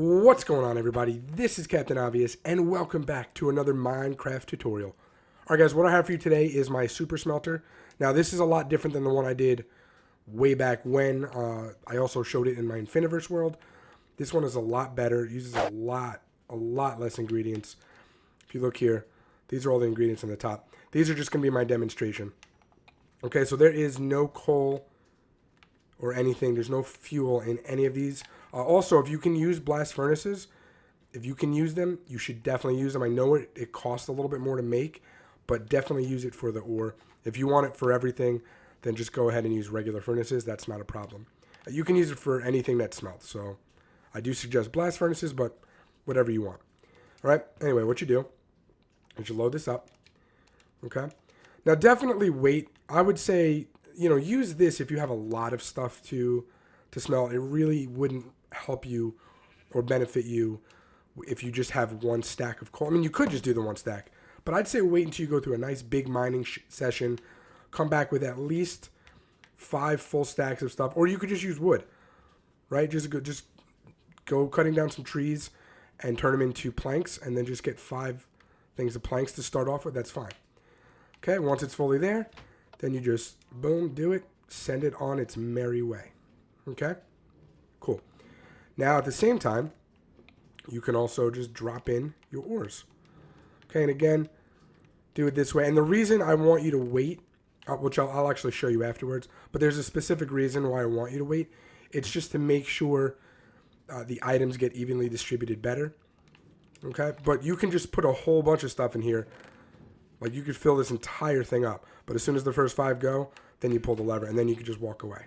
What's going on, everybody? This is Captain Obvious, and welcome back to another Minecraft tutorial. Alright guys, what I have for you today is my Super Smelter. Now this is a lot different than the one I did way back when. I also showed it in my Infiniverse world. This one is a lot better. It uses a lot less ingredients. If you look here, these are all the ingredients on the top. These are just going to be my demonstration. Okay, so there is no coal or anything. There's no fuel in any of these. Also, if you can use blast furnaces, if you can use them, you should definitely use them. I know it costs a little bit more to make, but definitely use it for the ore. If you want it for everything, then just go ahead and use regular furnaces. That's not a problem. You can use it for anything that smelts. So I do suggest blast furnaces, but whatever you want. All right. Anyway, what you do is you load this up. Okay. Now, definitely wait. I would say, use this if you have a lot of stuff to smelt. It really wouldn't help you or benefit you if you just have one stack of coal. I mean, you could just do the one stack, but I'd say wait until you go through a nice big mining session, come back with at least 5 full stacks of stuff, or you could just use wood, right? Just go cutting down some trees and turn them into planks, and then just get 5 things of planks to start off with. That's fine. Okay, once it's fully there, then you just, boom, do it, send it on its merry way. Okay, cool. Now, at the same time, you can also just drop in your ores. Okay, and again, do it this way. And the reason I want you to wait, which I'll actually show you afterwards, but there's a specific reason why I want you to wait. It's just to make sure the items get evenly distributed better. Okay, but you can just put a whole bunch of stuff in here. Like, you could fill this entire thing up. But as soon as the first 5 go, then you pull the lever, and then you can just walk away.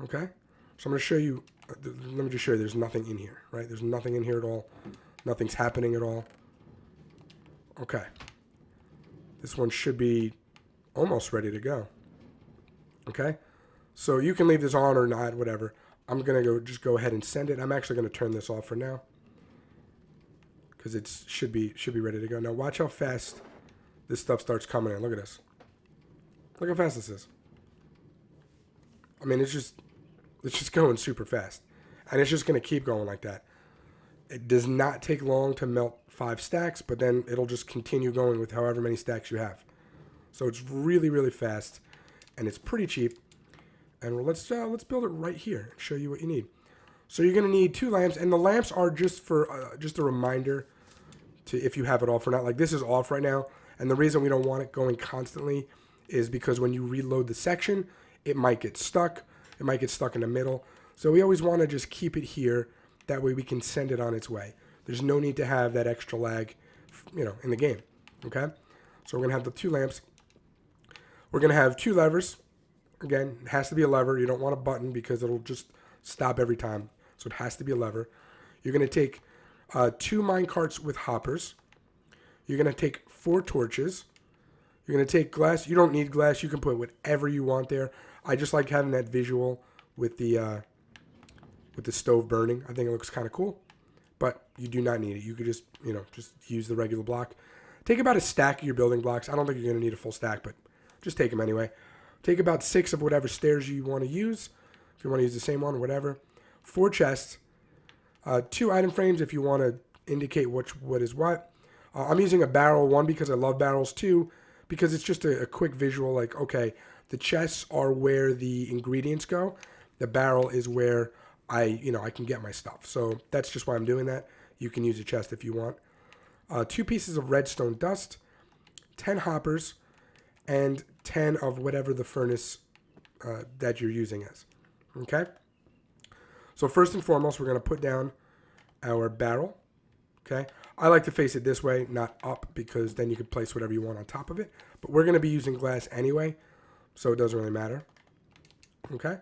Okay? So I'm going to show you, let me just show you there's nothing in here, right? There's nothing in here at all. Nothing's happening at all. Okay. This one should be almost ready to go. Okay? So you can leave this on or not, whatever. I'm going to just go ahead and send it. I'm actually going to turn this off for now, because it should be ready to go. Now watch how fast this stuff starts coming in. Look at this. Look how fast this is. I mean, it's just going super fast. And it's just going to keep going like that. It does not take long to melt 5 stacks, but then it'll just continue going with however many stacks you have. So it's really, really fast, and it's pretty cheap. And let's build it right here and show you what you need. So you're going to need 2 lamps, and the lamps are just for just a reminder to if you have it off or not. Like, this is off right now, and the reason we don't want it going constantly is because when you reload the section, it might get stuck. It might get stuck in the middle. So we always want to just keep it here. That way we can send it on its way. There's no need to have that extra lag, in the game. Okay? So we're going to have the 2 lamps. We're going to have 2 levers. Again, it has to be a lever. You don't want a button because it'll just stop every time. So it has to be a lever. You're going to take 2 minecarts with hoppers. You're going to take 4 torches. You're going to take glass. You don't need glass. You can put whatever you want there. I just like having that visual with the stove burning. I think it looks kind of cool. But you do not need it. You could just use the regular block. Take about a stack of your building blocks. I don't think you're going to need a full stack, but just take them anyway. Take about 6 of whatever stairs you want to use. If you want to use the same one, whatever. 4 chests. 2 item frames if you want to indicate what is what. I'm using a barrel, 1 because I love barrels, 2 because it's just a quick visual, like, okay, the chests are where the ingredients go. The barrel is where I can get my stuff. So that's just why I'm doing that. You can use a chest if you want. 2 pieces of redstone dust, 10 hoppers, and 10 of whatever the furnace that you're using is. Okay? So first and foremost, we're going to put down our barrel. Okay? I like to face it this way, not up, because then you can place whatever you want on top of it. But we're going to be using glass anyway, so it doesn't really matter. Okay?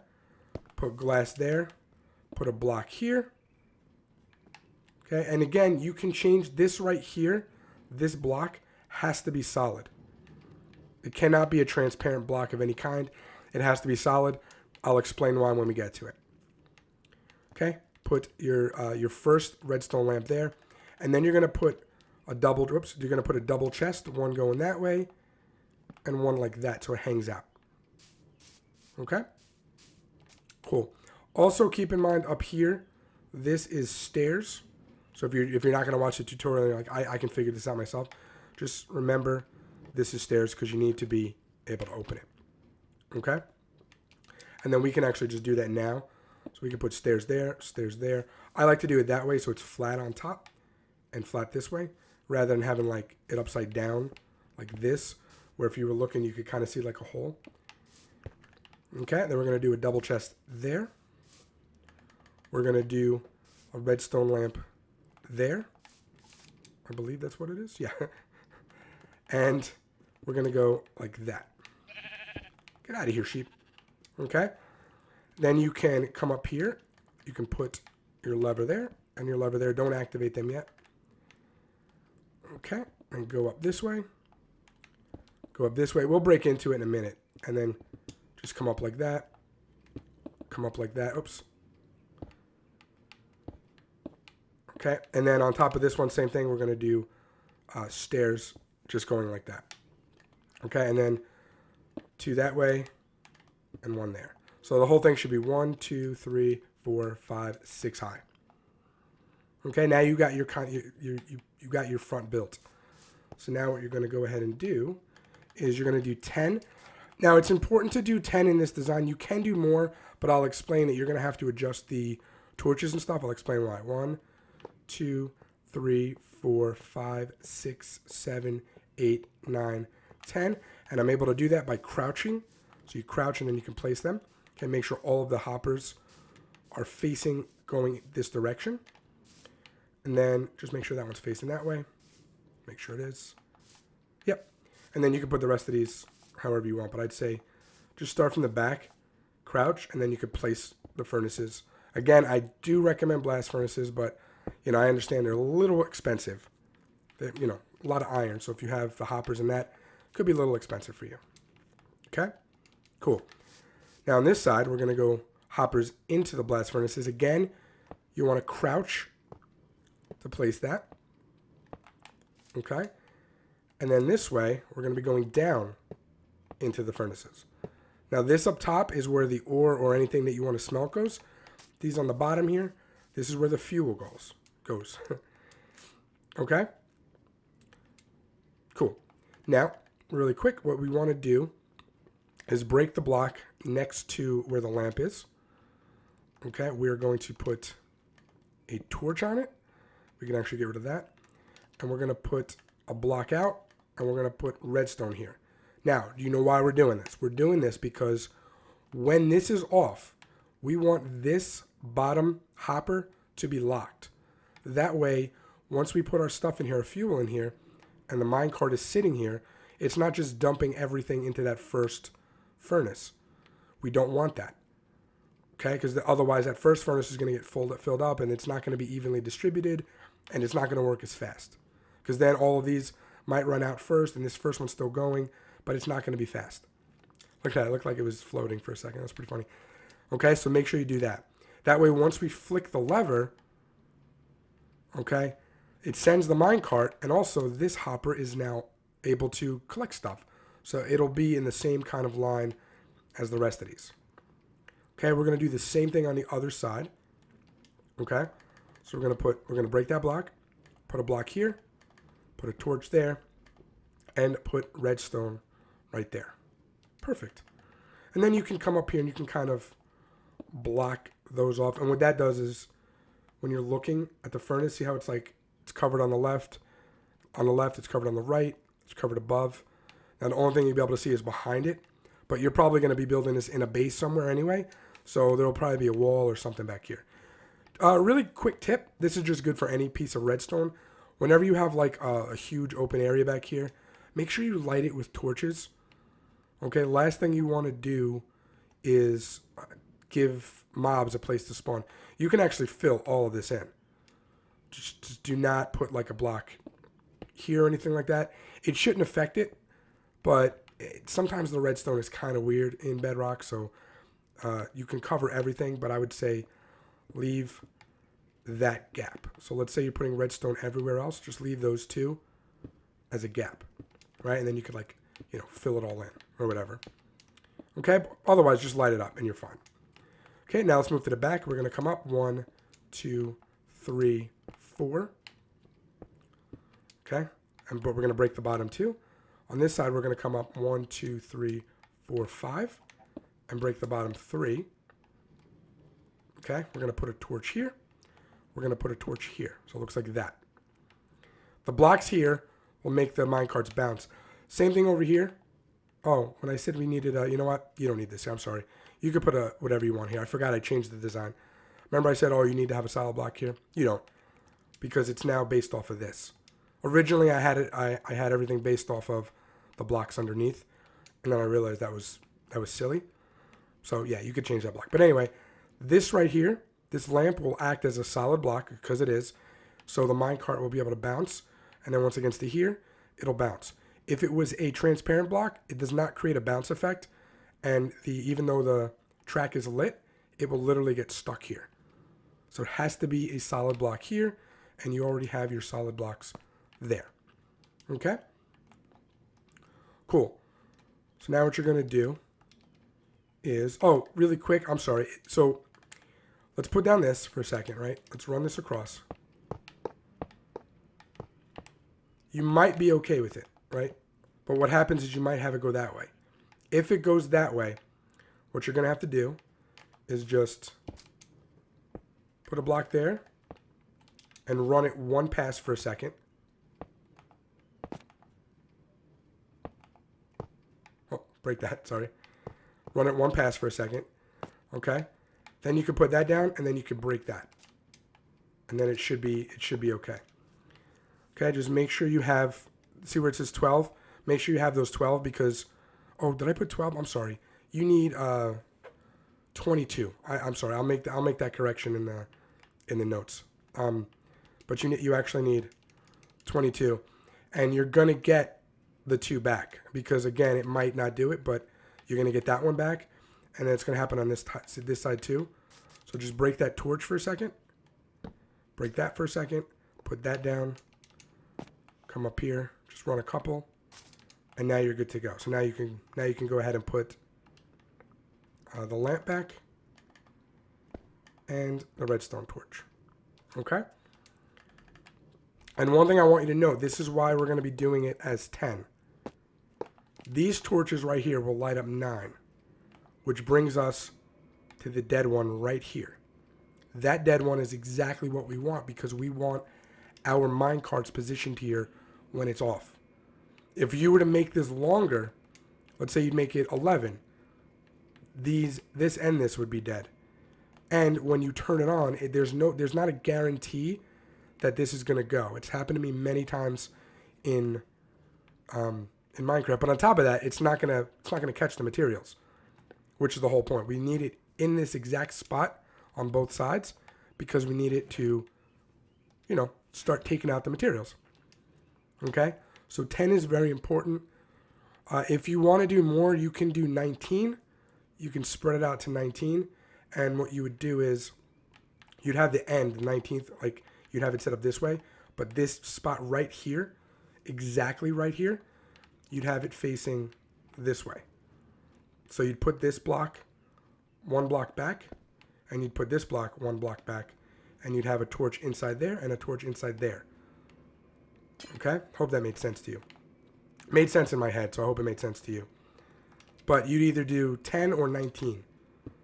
Put glass there. Put a block here. Okay? And again, you can change this right here. This block has to be solid. It cannot be a transparent block of any kind. It has to be solid. I'll explain why when we get to it. Okay? Put your first redstone lamp there. And then you're going to put a double chest, 1 going that way, and 1 like that, so it hangs out. Okay? Cool. Also keep in mind up here, this is stairs. So if you're not going to watch the tutorial, you're like, I can figure this out myself. Just remember, this is stairs because you need to be able to open it. Okay? And then we can actually just do that now. So we can put stairs there, stairs there. I like to do it that way so it's flat on top and flat this way, rather than having like it upside down like this, where if you were looking, you could kind of see like a hole. Okay, then we're going to do a double chest there. We're going to do a redstone lamp there. I believe that's what it is. Yeah. And we're going to go like that. Get out of here, sheep. Okay. Then you can come up here. You can put your lever there and your lever there. Don't activate them yet. Okay. And go up this way. Go up this way. We'll break into it in a minute. And then just come up like that. Come up like that. Oops. Okay. And then on top of this one, same thing. We're going to do stairs just going like that. Okay. And then two that way and one there. So the whole thing should be 1, 2, 3, 4, 5, 6 high. Okay. Now you got your you got your front built. So now what you're going to go ahead and do is you're going to do 10. Now it's important to do 10 in this design. You can do more, but I'll explain that you're going to have to adjust the torches and stuff. I'll explain why. 1, 2, 3, 4, 5, 6, 7, 8, 9, 10. And I'm able to do that by crouching. So you crouch and then you can place them. Okay, make sure all of the hoppers are facing going this direction. And then just make sure that one's facing that way. Make sure it is. Yep. And then you can put the rest of these however you want. But I'd say just start from the back, crouch, and then you could place the furnaces. Again, I do recommend blast furnaces, but you know, I understand they're a little expensive. They're, you know, a lot of iron. So if you have the hoppers and that, it could be a little expensive for you. Okay? Cool. Now on this side, we're going to go hoppers into the blast furnaces. Again, you want to crouch to place that. Okay? And then this way, we're going to be going down into the furnaces. Now this up top is where the ore or anything that you want to smelt goes. These on the bottom here, this is where the fuel goes. Okay? Cool. Now, really quick, what we want to do is break the block next to where the lamp is. Okay, we're going to put a torch on it. We can actually get rid of that. And we're going to put a block out, and we're going to put redstone here. Now, do you know why we're doing this? We're doing this because when this is off, we want this bottom hopper to be locked. That way, once we put our stuff in here, our fuel in here, and the minecart is sitting here, it's not just dumping everything into that first furnace. We don't want that. Okay, because otherwise that first furnace is going to get filled up and it's not going to be evenly distributed and it's not going to work as fast. Because then all of these might run out first and this first one's still going, but it's not going to be fast. Look at that. It looked like it was floating for a second. That's pretty funny. Okay, so make sure you do that. That way, once we flick the lever, okay, it sends the minecart, and also this hopper is now able to collect stuff. So it'll be in the same kind of line as the rest of these. Okay, we're going to do the same thing on the other side. Okay, so we're going to break that block, put a block here, put a torch there, and put redstone right there. Perfect. And then you can come up here and you can kind of block those off. And what that does is when you're looking at the furnace, see how it's like it's covered on the left. On the left, it's covered on the right. It's covered above. Now, the only thing you'll be able to see is behind it. But you're probably going to be building this in a base somewhere anyway. So there'll probably be a wall or something back here. Really quick tip. This is just good for any piece of redstone. Whenever you have like a huge open area back here, make sure you light it with torches. Okay, last thing you want to do is give mobs a place to spawn. You can actually fill all of this in. Just do not put like a block here or anything like that. It shouldn't affect it, but sometimes the redstone is kind of weird in Bedrock, so you can cover everything, but I would say leave that gap. So let's say you're putting redstone everywhere else, just leave those two as a gap, right? And then you could like, you know, fill it all in or whatever. Okay, otherwise just light it up and you're fine. Okay, now let's move to the back. We're going to come up 1, 2, 3, 4. Okay, but we're going to break the bottom 2. On this side, we're going to come up 1, 2, 3, 4, 5, and break the bottom 3. Okay, we're going to put a torch here. We're going to put a torch here. So it looks like that. The blocks here will make the minecarts bounce. Same thing over here. Oh, when I said we needed you know what? You don't need this. I'm sorry. You could put whatever you want here. I forgot I changed the design. Remember I said, oh, you need to have a solid block here? You don't, because it's now based off of this. Originally, I had everything based off of the blocks underneath, and then I realized that was silly. So yeah, you could change that block. But anyway, this right here, this lamp will act as a solid block because it is. So the minecart will be able to bounce, and then once against to here, it'll bounce. If it was a transparent block, it does not create a bounce effect, and even though the track is lit, it will literally get stuck here. So it has to be a solid block here, and you already have your solid blocks there. Okay? Cool. So now what you're going to do is, oh, really quick, I'm sorry. So let's put down this for a second, right? Let's run this across. You might be okay with it, right? But what happens is you might have it go that way. If it goes that way, what you're going to have to do is just put a block there and run it one pass for a second. Oh, break that, sorry. Run it one pass for a second. Okay? Then you can put that down and then you can break that. And then it should be okay. Okay, just make sure you have, see where it says 12? Make sure you have those 12 because, oh, did I put 12? I'm sorry. You need 22. I'm sorry. I'll make that correction in the notes. But you actually need 22, and you're gonna get the 2 back because again, it might not do it, but you're gonna get that one back, and then it's gonna happen on this side too. So just break that torch for a second. Break that for a second. Put that down. Come up here. Just run a couple. And now you're good to go. So now you can go ahead and put the lamp back and the redstone torch. Okay? And one thing I want you to know, this is why we're going to be doing it as 10. These torches right here will light up 9, which brings us to the dead one right here. That dead one is exactly what we want because we want our minecarts positioned here when it's off. If you were to make this longer, let's say you'd make it 11, this and this would be dead. And when you turn it on, there's not a guarantee that this is going to go. It's happened to me many times in Minecraft. But on top of that, it's not gonna catch the materials, which is the whole point. We need it in this exact spot on both sides because we need it to, start taking out the materials. Okay. So 10 is very important. If you want to do more, you can do 19. You can spread it out to 19. And what you would do is you'd have the end, the 19th, like you'd have it set up this way. But this spot right here, exactly right here, you'd have it facing this way. So you'd put this block 1 block back, and you'd put this block 1 block back, and you'd have a torch inside there and a torch inside there. Okay? Hope that made sense to you. Made sense in my head, so I hope it made sense to you. But you'd either do 10 or 19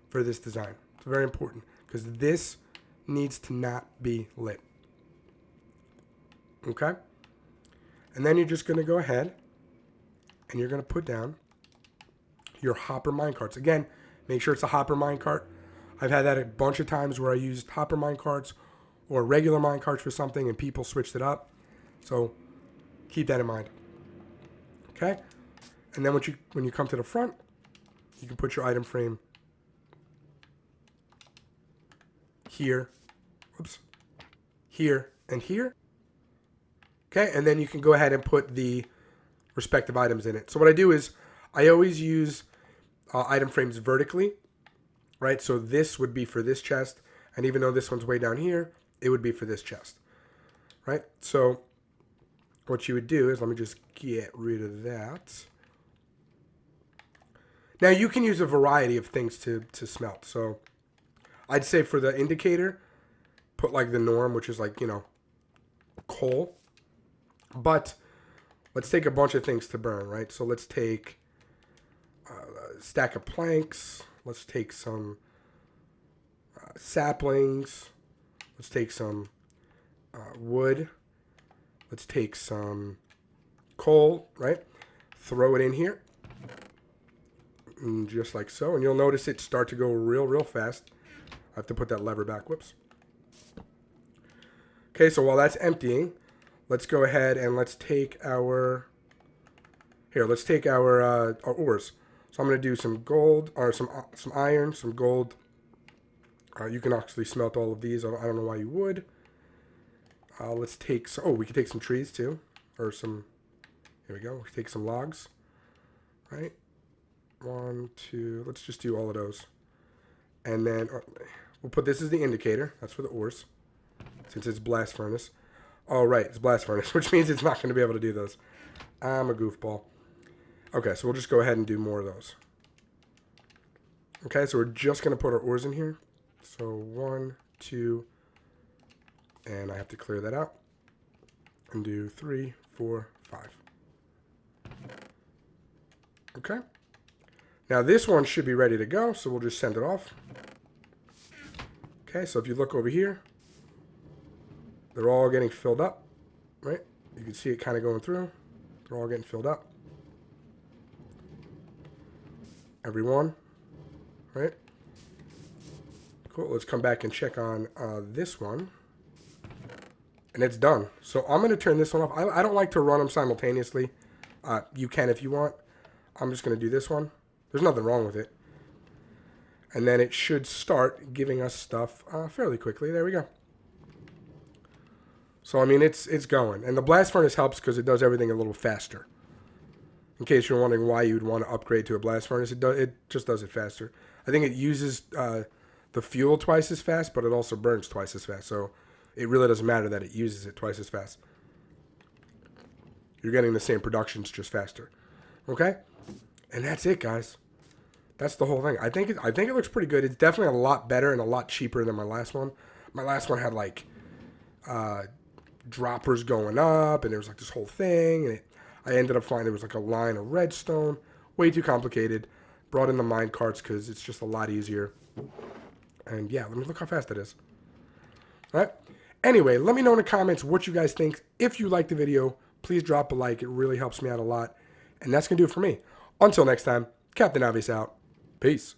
for this design. It's very important because this needs to not be lit. Okay? And then you're just going to go ahead and you're going to put down your hopper minecarts. Again, make sure it's a hopper minecart. I've had that a bunch of times where I used hopper minecarts or regular minecarts for something and people switched it up. So keep that in mind. Okay? And then when you come to the front, you can put your item frame here, here, and here. Okay? And then you can go ahead and put the respective items in it. So what I do is I always use item frames vertically, right? So this would be for this chest, and even though this one's way down here, it would be for this chest, right? So what you would do is, let me just get rid of that. Now you can use a variety of things to smelt. So I'd say for the indicator, put like the norm, which is like, coal. But let's take a bunch of things to burn, right? So let's take a stack of planks. Let's take some saplings. Let's take some wood. Let's take some coal, right? Throw it in here. And just like so. And you'll notice it start to go real fast. I have to put that lever back. Whoops. Okay, so while that's emptying, let's go ahead and let's take our... Here, let's take our ores. So I'm going to do some gold, or some iron, some gold. You can actually smelt all of these. I don't know why you would. Let's take some... Oh, we can take some trees too. Or some... Here we go. We can take some logs. Right? 1, 2... Let's just do all of those. And then we'll put this as the indicator. That's for the ores. Since it's blast furnace. Oh, right. It's blast furnace, which means it's not going to be able to do those. I'm a goofball. Okay, so we'll just go ahead and do more of those. Okay, so we're just going to put our ores in here. So 1, 2, and I have to clear that out. And do 3, 4, 5. Okay. Now this one should be ready to go, so we'll just send it off. Okay, so if you look over here, they're all getting filled up, right? You can see it kind of going through. They're all getting filled up. Everyone, right? Cool. Let's come back and check on this one. And it's done. So I'm going to turn this one off. I don't like to run them simultaneously. You can if you want. I'm just going to do this one. There's nothing wrong with it. And then it should start giving us stuff fairly quickly. There we go. So, I mean, it's going. And the blast furnace helps because it does everything a little faster. In case you're wondering why you'd want to upgrade to a blast furnace, it just does it faster. I think it uses the fuel twice as fast, but it also burns twice as fast. So it really doesn't matter that it uses it twice as fast. You're getting the same productions, just faster. Okay? And that's it, guys. That's the whole thing. I think it looks pretty good. It's definitely a lot better and a lot cheaper than my last one. My last one had like droppers going up, and there was like this whole thing, and I ended up finding there was like a line of redstone. Way too complicated. Brought in the minecarts because it's just a lot easier. And yeah, let me look how fast it is. All right. Anyway, let me know in the comments what you guys think. If you like the video, please drop a like. It really helps me out a lot. And that's going to do it for me. Until next time, Captain Obvious out. Peace.